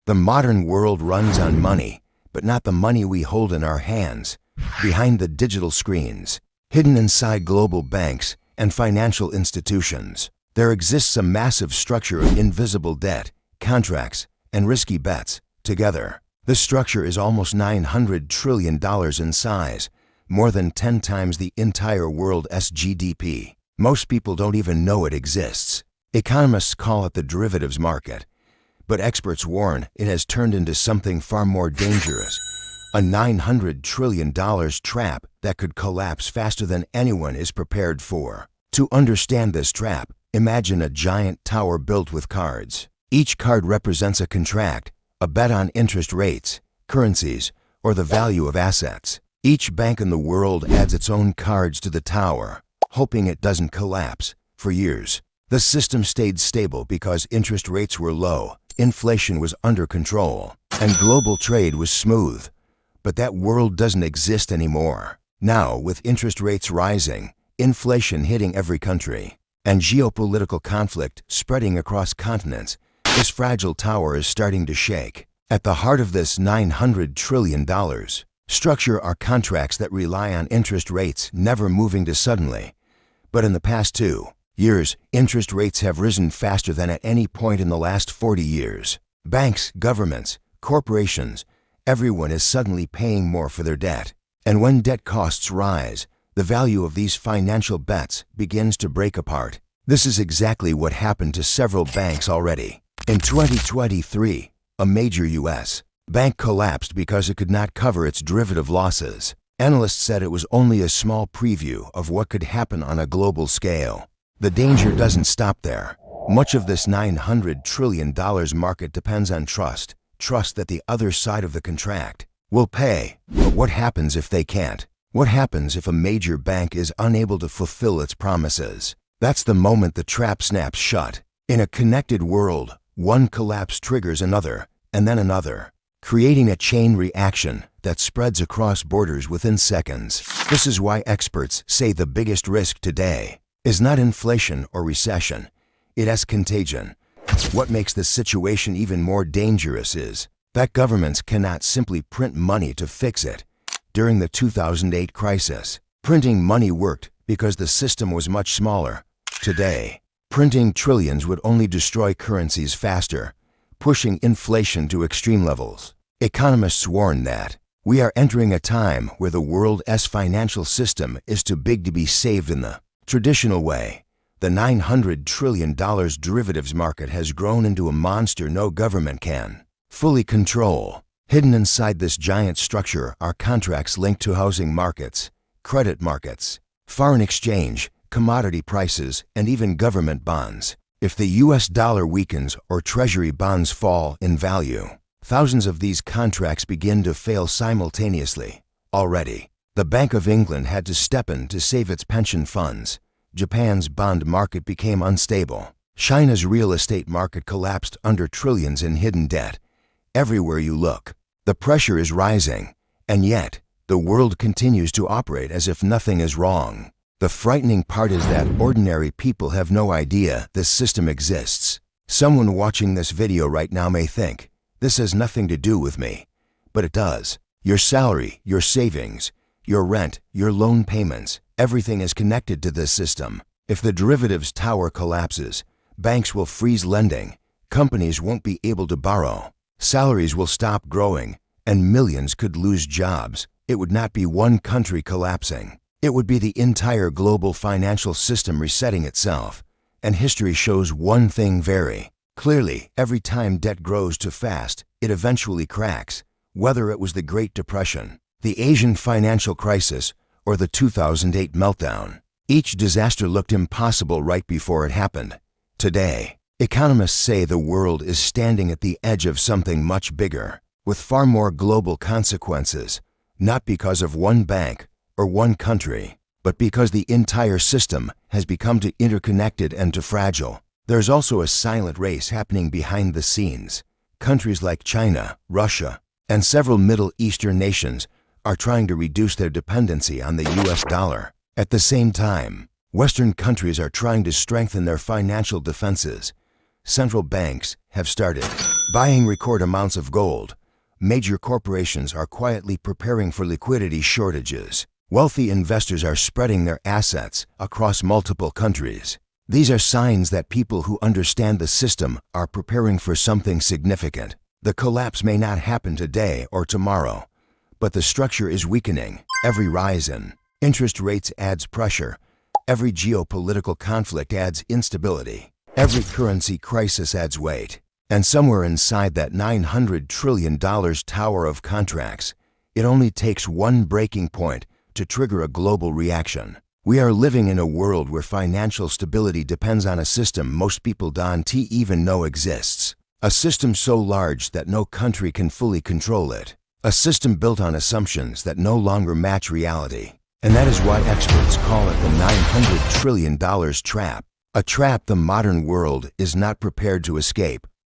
The modern world runs on money, but not the money we hold in our hands. Behind the digital screens, hidden inside global banks and financial institutions, there exists a massive structure of invisible debt, contracts, and risky bets. Together, this structure is almost $900 trillion in size, more than 10 times the entire world's GDP. Most people don't even know it exists. Economists call it the derivatives market, but experts warn it has turned into something far more dangerous, a $900 trillion trap that could collapse faster than anyone is prepared for. To understand this trap, imagine a giant tower built with cards. Each card represents a contract, a bet on interest rates, currencies, or the value of assets. Each bank in the world adds its own cards to the tower, hoping it doesn't collapse. For years, the system stayed stable because interest rates were low, inflation was under control, and global trade was smooth. But that world doesn't exist anymore. Now, with interest rates rising, inflation hitting every country, and geopolitical conflict spreading across continents, this fragile tower is starting to shake. At the heart of this $900 trillion structure are contracts that rely on interest rates never moving to suddenly. But in the past 2 years, interest rates have risen faster than at any point in the last 40 years. Banks, governments, corporations, everyone is suddenly paying more for their debt. And when debt costs rise, the value of these financial bets begins to break apart. This is exactly what happened to several banks already. In 2023, a major U.S. bank collapsed because it could not cover its derivative losses. Analysts said it was only a small preview of what could happen on a global scale. The danger doesn't stop there. Much of this $900 trillion market depends on trust. Trust that the other side of the contract will pay. But what happens if they can't? What happens if a major bank is unable to fulfill its promises? That's the moment the trap snaps shut. In a connected world, one collapse triggers another, and then another, creating a chain reaction that spreads across borders within seconds. This is why experts say the biggest risk today is not inflation or recession. It is contagion. What makes the situation even more dangerous is that governments cannot simply print money to fix it. During the 2008 crisis, printing money worked because the system was much smaller. Today, printing trillions would only destroy currencies faster, pushing inflation to extreme levels. Economists warn that we are entering a time where the world's financial system is too big to be saved in the traditional way. The $900 trillion derivatives market has grown into a monster no government can fully control. Hidden inside this giant structure are contracts linked to housing markets, credit markets, foreign exchange, commodity prices, and even government bonds. If the US dollar weakens or treasury bonds fall in value, thousands of these contracts begin to fail simultaneously. Already, the Bank of England had to step in to save its pension funds. Japan's bond market became unstable. China's real estate market collapsed under trillions in hidden debt. Everywhere you look, the pressure is rising, and yet, the world continues to operate as if nothing is wrong. The frightening part is that ordinary people have no idea this system exists. Someone watching this video right now may think, this has nothing to do with me. But it does. Your salary, your savings, your rent, your loan payments, everything is connected to this system. If the derivatives tower collapses, banks will freeze lending, companies won't be able to borrow, salaries will stop growing, and millions could lose jobs. It would not be one country collapsing. It would be the entire global financial system resetting itself. And history shows one thing very clearly: every time debt grows too fast, it eventually cracks. Whether it was the Great Depression, the Asian financial crisis, or the 2008 meltdown, each disaster looked impossible right before it happened. Today, economists say the world is standing at the edge of something much bigger, with far more global consequences, not because of one bank or one country, but because the entire system has become too interconnected and too fragile. There's also a silent race happening behind the scenes. Countries like China, Russia, and several Middle Eastern nations are trying to reduce their dependency on the US dollar. At the same time, Western countries are trying to strengthen their financial defenses. Central banks have started Buying record amounts of gold. Major corporations are quietly preparing for liquidity shortages. Wealthy investors are spreading their assets across multiple countries. These are signs that people who understand the system are preparing for something significant. The collapse may not happen today or tomorrow, but the structure is weakening. Every rise in interest rates adds pressure. Every geopolitical conflict adds instability. Every currency crisis adds weight. And somewhere inside that $900 trillion tower of contracts, it only takes one breaking point to trigger a global reaction. We are living in a world where financial stability depends on a system most people don't even know exists. A system so large that no country can fully control it. A system built on assumptions that no longer match reality. And that is why experts call it the $900 trillion trap. A trap the modern world is not prepared to escape.